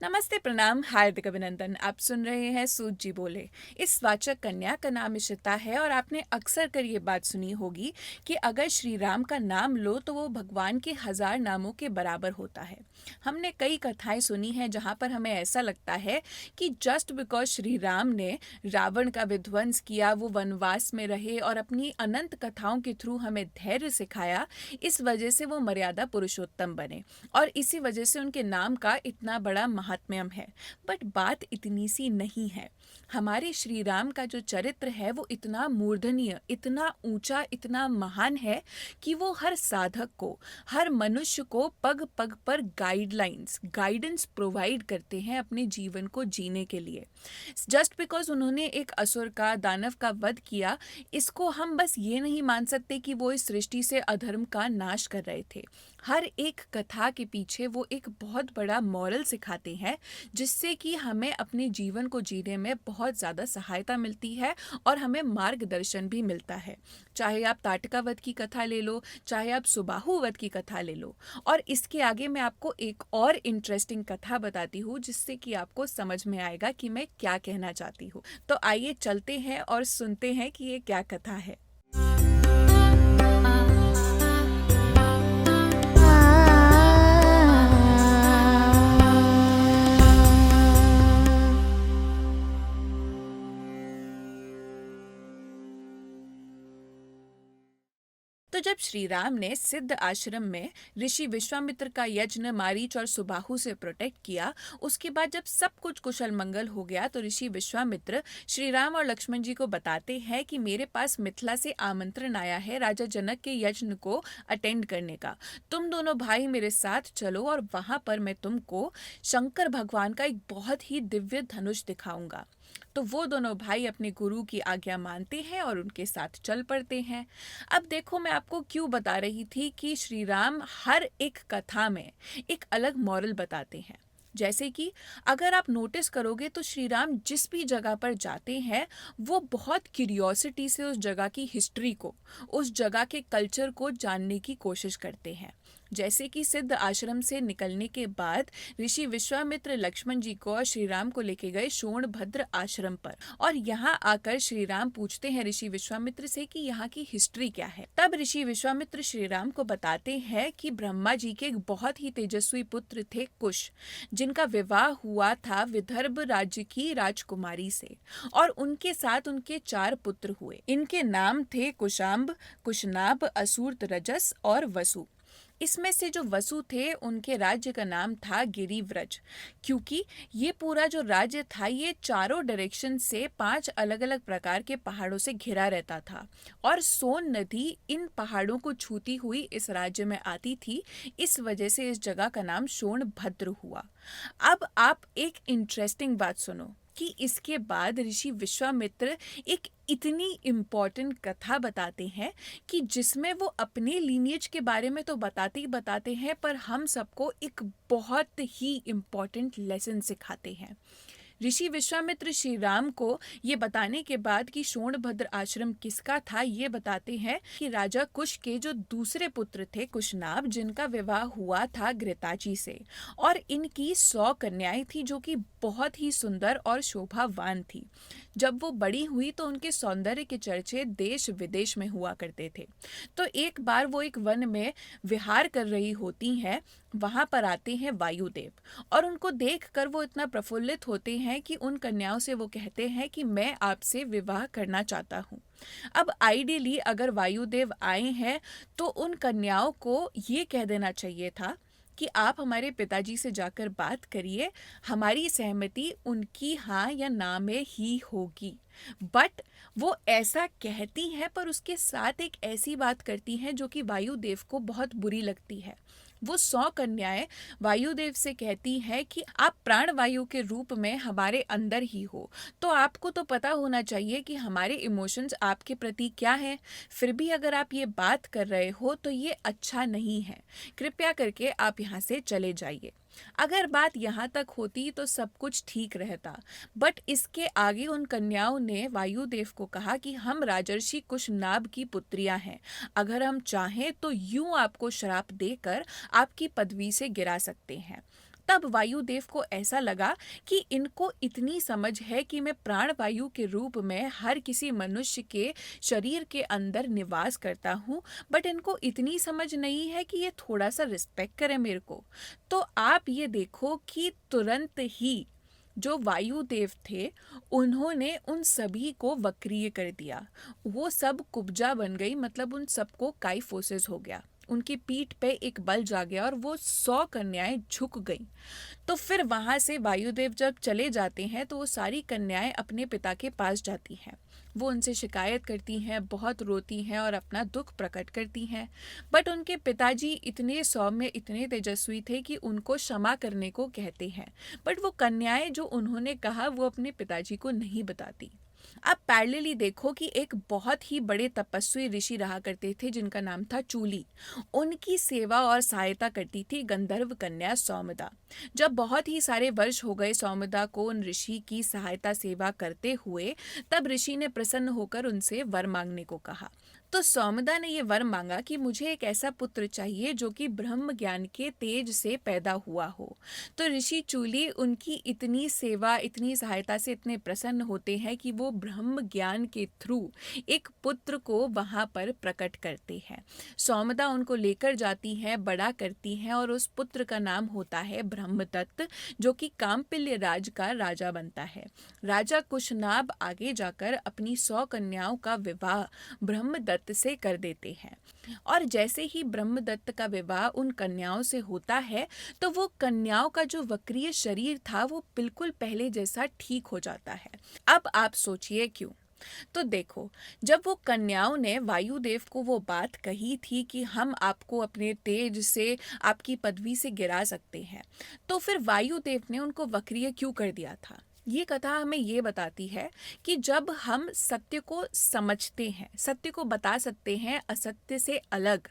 नमस्ते, प्रणाम, हार्दिक अभिनंदन। आप सुन रहे हैं सूत जी बोले। इस वाचक कन्या का नाम इशिता है और आपने अक्सर कर ये बात सुनी होगी कि अगर श्री राम का नाम लो तो वो भगवान के 1000 नामों के बराबर होता है। हमने कई कथाएं सुनी हैं जहाँ पर हमें ऐसा लगता है कि जस्ट बिकॉज श्री राम ने रावण का विध्वंस किया, वो वनवास में रहे और अपनी अनंत कथाओं के थ्रू हमें धैर्य सिखाया, इस वजह से वो मर्यादा पुरुषोत्तम बने और इसी वजह से उनके नाम का इतना बड़ा महात्म्यम है। बट बात इतनी सी नहीं है। हमारे श्री राम का जो चरित्र है वो इतना मूर्धन्य, इतना ऊंचा, इतना महान है कि वो हर साधक को, हर मनुष्य को पग पग पर गाइडेंस प्रोवाइड करते हैं अपने जीवन को जीने के लिए। जस्ट बिकॉज उन्होंने एक असुर का, दानव का वध किया, इसको हम बस ये नहीं मान सकते कि वो इस सृष्टि से अधर्म का नाश कर रहे थे। हर एक कथा के पीछे वो एक बहुत बड़ा मॉरल सिखाते हैं जिससे कि हमें अपने जीवन को जीने में बहुत ज़्यादा सहायता मिलती है और हमें मार्गदर्शन भी मिलता है। चाहे आप ताटकावध की कथा ले लो, चाहे आप सुबाहुवध की कथा ले लो। और इसके आगे मैं आपको एक और इंटरेस्टिंग कथा बताती हूँ जिससे कि आपको समझ में आएगा कि मैं क्या कहना चाहती हूँ। तो आइए चलते हैं और सुनते हैं कि ये क्या कथा है। तो जब श्री राम ने सिद्ध आश्रम में ऋषि विश्वामित्र का यज्ञ मारीच और सुबाहु से प्रोटेक्ट किया, उसके बाद जब सब कुछ कुशल मंगल हो गया तो ऋषि विश्वामित्र श्री राम और लक्ष्मण जी को बताते हैं कि मेरे पास मिथिला से आमंत्रण आया है राजा जनक के यज्ञ को अटेंड करने का। तुम दोनों भाई मेरे साथ चलो और वहां पर मैं तुमको शंकर भगवान का एक बहुत ही दिव्य धनुष दिखाऊंगा। तो वो दोनों भाई अपने गुरु की आज्ञा मानते हैं और उनके साथ चल पड़ते हैं। अब देखो, मैं आपको क्यों बता रही थी कि श्री राम हर एक कथा में एक अलग मॉरल बताते हैं। जैसे कि अगर आप नोटिस करोगे तो श्री राम जिस भी जगह पर जाते हैं वो बहुत क्यूरियोसिटी से उस जगह की हिस्ट्री को, उस जगह के कल्चर को जानने की कोशिश करते हैं। जैसे कि सिद्ध आश्रम से निकलने के बाद ऋषि विश्वामित्र लक्ष्मण जी को और श्री राम को लेके गए सोनभद्र आश्रम पर, और यहाँ आकर श्री राम पूछते हैं ऋषि विश्वामित्र से कि यहाँ की हिस्ट्री क्या है। तब ऋषि विश्वामित्र श्री राम को बताते हैं कि ब्रह्मा जी के एक बहुत ही तेजस्वी पुत्र थे कुश, जिनका विवाह हुआ था विदर्भ राज्य की राजकुमारी से, और उनके साथ उनके 4 पुत्र हुए। इनके नाम थे कुशाम्ब, कुशनाभ, असूर्त रजस और वसु। इसमें से जो वसु थे उनके राज्य का नाम था गिरिव्रज, क्योंकि ये पूरा जो राज्य था ये चारों डायरेक्शन से 5 अलग अलग प्रकार के पहाड़ों से घिरा रहता था और सोन नदी इन पहाड़ों को छूती हुई इस राज्य में आती थी। इस वजह से इस जगह का नाम सोनभद्र हुआ। अब आप एक इंटरेस्टिंग बात सुनो कि इसके बाद ऋषि विश्वामित्र एक इतनी इम्पॉर्टेंट कथा बताते हैं कि जिसमें वो अपने लीनिएज के बारे में तो बताते ही बताते हैं, पर हम सबको एक बहुत ही इम्पॉर्टेंट लेसन सिखाते हैं। ऋषि विश्वामित्र श्री राम को ये बताने के बाद कि सोनभद्र आश्रम किसका था, ये बताते हैं कि राजा कुश के जो दूसरे पुत्र थे कुशनाभ, जिनका विवाह हुआ था घृताची से, और इनकी 100 कन्याएं थी जो कि बहुत ही सुंदर और शोभावान थी। जब वो बड़ी हुई तो उनके सौंदर्य के चर्चे देश विदेश में हुआ करते थे। तो एक बार वो एक वन में विहार कर रही होती हैं, वहां पर आते हैं वायुदेव, और उनको देखकर वो इतना प्रफुल्लित होते हैं कि उन कन्याओं से वो कहते हैं कि मैं आपसे विवाह करना चाहता हूँ। अब आइडियली अगर वायुदेव आए हैं तो उन कन्याओं को ये कह देना चाहिए था कि आप हमारे पिताजी से जाकर बात करिए, हमारी सहमति उनकी हाँ या ना में ही होगी। बट वो ऐसा कहती हैं पर उसके साथ एक ऐसी बात करती हैं जो कि वायुदेव को बहुत बुरी लगती है। वो 100 कन्याएं वायुदेव से कहती हैं कि आप प्राण वायु के रूप में हमारे अंदर ही हो, तो आपको तो पता होना चाहिए कि हमारे इमोशंस आपके प्रति क्या हैं। फिर भी अगर आप ये बात कर रहे हो तो ये अच्छा नहीं है, कृपया करके आप यहाँ से चले जाइए। अगर बात यहाँ तक होती तो सब कुछ ठीक रहता, बट इसके आगे उन कन्याओं ने वायुदेव को कहा कि हम राजर्षि कुशनाभ की पुत्रियां हैं, अगर हम चाहें तो यूं आपको श्राप देकर आपकी पदवी से गिरा सकते हैं। तब वायुदेव को ऐसा लगा कि इनको इतनी समझ है कि मैं प्राणवायु के रूप में हर किसी मनुष्य के शरीर के अंदर निवास करता हूँ, बट इनको इतनी समझ नहीं है कि ये थोड़ा सा रिस्पेक्ट करें मेरे को। तो आप ये देखो कि तुरंत ही जो वायुदेव थे उन्होंने उन सभी को वक्रीय कर दिया। वो सब कुब्जा बन गई, मतलब उन सबको काइफोसिस हो गया। उनकी पीठ पे एक बल जा गया और वो 100 कन्याएं झुक गईं। तो फिर वहां से वायुदेव जब चले जाते हैं तो वो सारी कन्याएं अपने पिता के पास जाती हैं। वो उनसे शिकायत करती हैं, बहुत रोती हैं और अपना दुख प्रकट करती हैं। बट उनके पिताजी इतने सौम्य, इतने तेजस्वी थे कि उनको क्षमा करने को कहते हैं। बट वो कन्याएं जो उन्होंने कहा वो अपने पिताजी को नहीं बताती। आप पैरेलली देखो कि एक बहुत ही बड़े तपस्वी ऋषि रहा करते थे जिनका नाम था चूली। उनकी सेवा और सहायता करती थी गंधर्व कन्या सौमदा। जब बहुत ही सारे वर्ष हो गए सौमदा को उन ऋषि की सहायता सेवा करते हुए, तब ऋषि ने प्रसन्न होकर उनसे वर मांगने को कहा। तो सौमदा ने ये वर मांगा कि मुझे एक ऐसा पुत्र चाहिए जो कि ब्रह्म ज्ञान के तेज से पैदा हुआ हो। तो ऋषि चूली उनकी इतनी सेवा, इतनी सहायता से इतने प्रसन्न होते हैं कि वो ब्रह्म ज्ञान के थ्रू एक पुत्र को वहां पर प्रकट करते हैं। सौमदा उनको लेकर जाती हैं, बड़ा करती हैं और उस पुत्र का नाम होता है ब्रह्मदत्त, जो कि काम्पिल्य राज का राजा बनता है। राजा कुशनाभ आगे जाकर अपनी 100 कन्याओं का विवाह ब्रह्मदत्त से कर देते हैं। और जैसे ही ब्रह्मदत्त का विवाह उन कन्याओं से होता है तो वो कन्याओं का जो वक्रीय शरीर था वो बिल्कुल पहले जैसा ठीक हो जाता है। अब आप सोचिए क्यों। तो देखो, जब वो कन्याओं ने वायुदेव को वो बात कही थी कि हम आपको अपने तेज से, आपकी पदवी से गिरा सकते हैं, तो फिर वायुदेव ने उनको वक्रीय क्यों कर दिया था। ये कथा हमें ये बताती है कि जब हम सत्य को समझते हैं, सत्य को बता सकते हैं असत्य से अलग,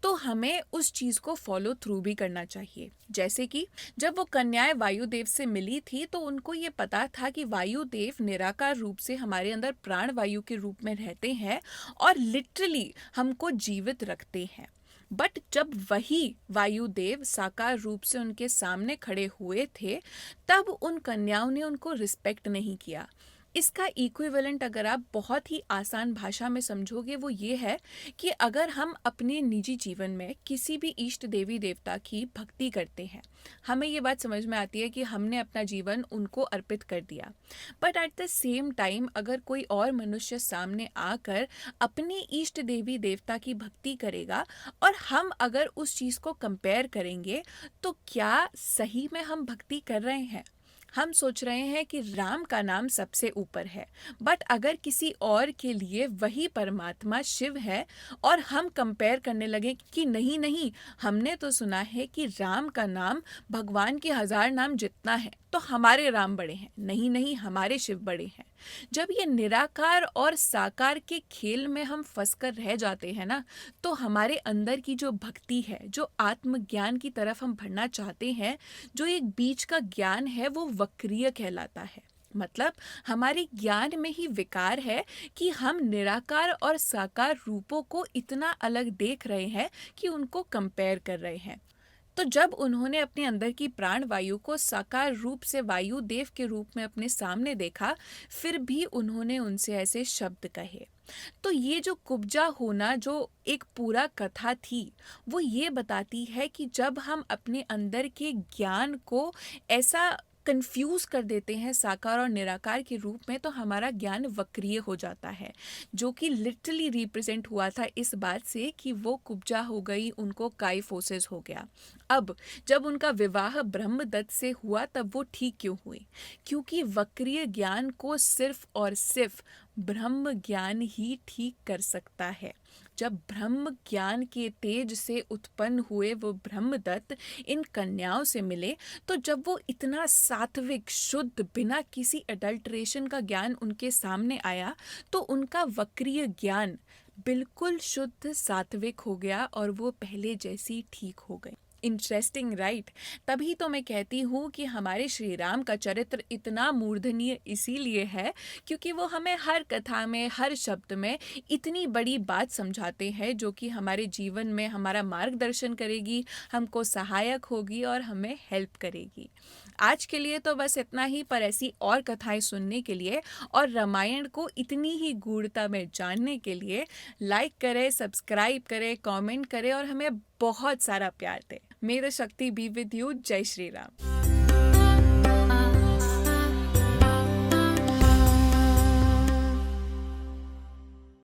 तो हमें उस चीज को फॉलो थ्रू भी करना चाहिए। जैसे कि जब वो कन्याएं वायुदेव से मिली थी तो उनको ये पता था कि वायुदेव निराकार रूप से हमारे अंदर प्राण वायु के रूप में रहते हैं और लिटरली हमको जीवित रखते हैं। बट जब वही वायुदेव साकार रूप से उनके सामने खड़े हुए थे, तब उन कन्याओं ने उनको रिस्पेक्ट नहीं किया। इसका इक्विवेलेंट अगर आप बहुत ही आसान भाषा में समझोगे वो ये है कि अगर हम अपने निजी जीवन में किसी भी इष्ट देवी देवता की भक्ति करते हैं, हमें ये बात समझ में आती है कि हमने अपना जीवन उनको अर्पित कर दिया। But at the same time अगर कोई और मनुष्य सामने आकर अपने इष्ट देवी देवता की भक्ति करेगा और हम अगर उस चीज़ को कंपेयर करेंगे, तो क्या सही में हम भक्ति कर रहे हैं। हम सोच रहे हैं कि राम का नाम सबसे ऊपर है, बट अगर किसी और के लिए वही परमात्मा शिव है और हम कंपेयर करने लगे कि नहीं नहीं, हमने तो सुना है कि राम का नाम भगवान के 1000 नाम जितना है, तो हमारे राम बड़े हैं, नहीं नहीं हमारे शिव बड़े हैं। जब ये निराकार और साकार के खेल में हम फंस कर रह जाते हैं ना, तो हमारे अंदर की जो भक्ति है, जो आत्मज्ञान की तरफ हम बढ़ना चाहते हैं, जो एक बीच का ज्ञान है, वो वक्रीय कहलाता है। मतलब हमारे ज्ञान में ही विकार है कि हम निराकार और साकार रूपों को इतना अलग देख रहे हैं कि उनको कंपेयर कर रहे हैं। तो जब उन्होंने अपने अंदर की प्राण वायु को साकार रूप से वायु देव के रूप में अपने सामने देखा, फिर भी उन्होंने उनसे ऐसे शब्द कहे। तो ये जो कुब्जा होना जो एक पूरा कथा थी, वो ये बताती है कि जब हम अपने अंदर के ज्ञान को ऐसा कंफ्यूज कर देते हैं साकार और निराकार के रूप में, तो हमारा ज्ञान वक्रीय हो जाता है, जो कि लिटरली रिप्रेजेंट हुआ था इस बात से कि वो कुब्जा हो गई, उनको काइफोसिस हो गया। अब जब उनका विवाह ब्रह्मदत्त से हुआ तब वो ठीक क्यों हुई, क्योंकि वक्रीय ज्ञान को सिर्फ और सिर्फ ब्रह्म ज्ञान ही ठीक कर सकता है। जब ब्रह्म ज्ञान के तेज से उत्पन्न हुए वो ब्रह्मदत्त इन कन्याओं से मिले, तो जब वो इतना सात्विक, शुद्ध, बिना किसी अडल्ट्रेशन का ज्ञान उनके सामने आया, तो उनका वक्रीय ज्ञान बिल्कुल शुद्ध सात्विक हो गया और वो पहले जैसी ठीक हो गई। Interesting right. तभी तो मैं कहती हूँ कि हमारे श्री राम का चरित्र इतना मूर्धन्य इसीलिए है क्योंकि वो हमें हर कथा में हर शब्द में इतनी बड़ी बात समझाते हैं जो कि हमारे जीवन में हमारा मार्गदर्शन करेगी, हमको सहायक होगी और हमें हेल्प करेगी। आज के लिए तो बस इतना ही, पर ऐसी और कथाएं सुनने के लिए और रामायण को इतनी ही गूढ़ता में जानने के लिए लाइक करें, सब्सक्राइब करें, कमेंट करें और हमें बहुत सारा प्यार दें। मे द शक्ति बी विद यू। जय श्री राम।